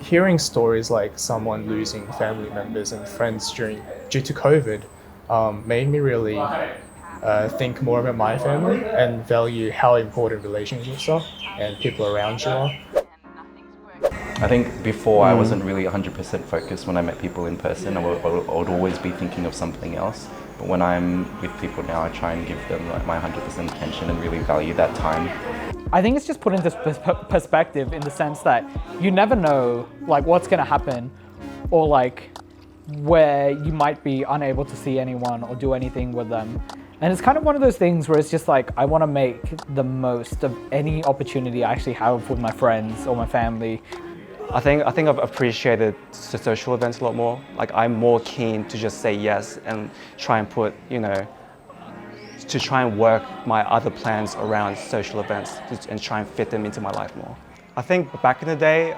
hearing stories like someone losing family members and friends due to COVID made me really think more about my family and value how important relationships are and people around you are. I think before I wasn't really 100% focused when I met people in person. I would always be thinking of something else. But when I'm with people now, I try and give them like my 100% attention and really value that time. I think it's just put into perspective in the sense that you never know like what's going to happen or like where you might be unable to see anyone or do anything with them. And it's kind of one of those things where it's just like, I want to make the most of any opportunity I actually have with my friends or my family. I think I've appreciated the social events a lot more. Like I'm more keen to just say yes and try and put, to try and work my other plans around social events and try and fit them into my life more. I think back in the day,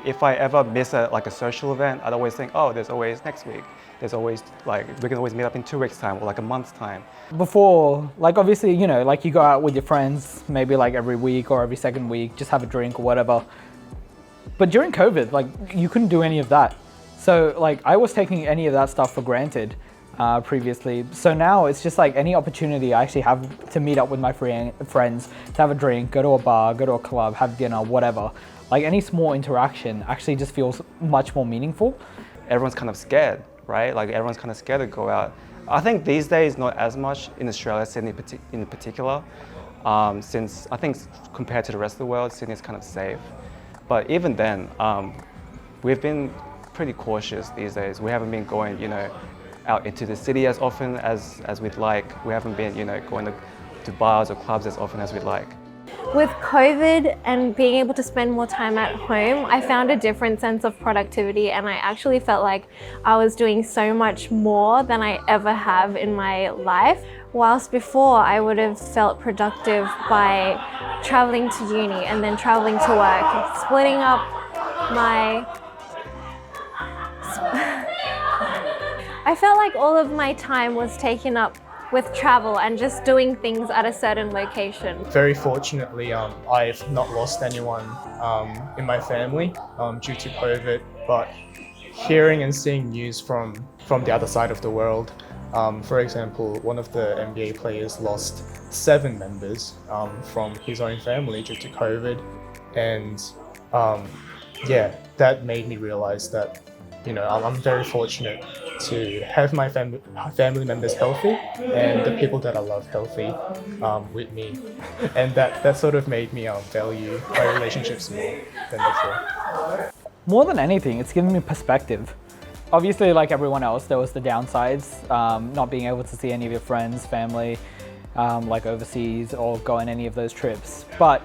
if I ever miss a social event, I'd always think, oh, there's always next week. There's always we can always meet up in 2 weeks' time or like a month's time. Before, like obviously, like you go out with your friends, maybe like every week or every second week, just have a drink or whatever. But during COVID, like you couldn't do any of that. So like I was taking any of that stuff for granted previously. So now it's just like any opportunity I actually have to meet up with my friends, to have a drink, go to a bar, go to a club, have dinner, whatever. Like any small interaction actually just feels much more meaningful. Everyone's kind of scared, right? Like everyone's kind of scared to go out. I think these days not as much in Australia, Sydney in particular, since I think compared to the rest of the world, Sydney's kind of safe. But even then, we've been pretty cautious these days. We haven't been going, out into the city as often as we'd like. We haven't been, going to bars or clubs as often as we'd like. With COVID and being able to spend more time at home, I found a different sense of productivity, and I actually felt like I was doing so much more than I ever have in my life. Whilst before I would have felt productive by traveling to uni and then traveling to work, splitting up my... I felt like all of my time was taken up with travel and just doing things at a certain location. Very fortunately, I've not lost anyone in my family due to COVID, but hearing and seeing news from the other side of the world, for example, one of the NBA players lost 7 members from his own family due to COVID, and that made me realize that I'm very fortunate to have my family members healthy and the people that I love healthy with me, and that sort of made me value my relationships more than before. More than anything, it's given me perspective. Obviously, like everyone else, there was the downsides, not being able to see any of your friends, family, like overseas or go on any of those trips. But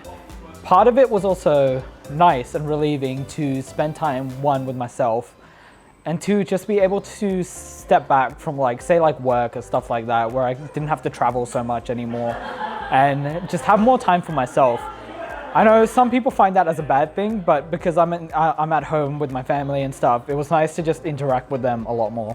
part of it was also nice and relieving to spend time, one, with myself, and two, just be able to step back from say work or stuff like that, where I didn't have to travel so much anymore and just have more time for myself. I know some people find that as a bad thing, but because I'm at home with my family and stuff, it was nice to just interact with them a lot more.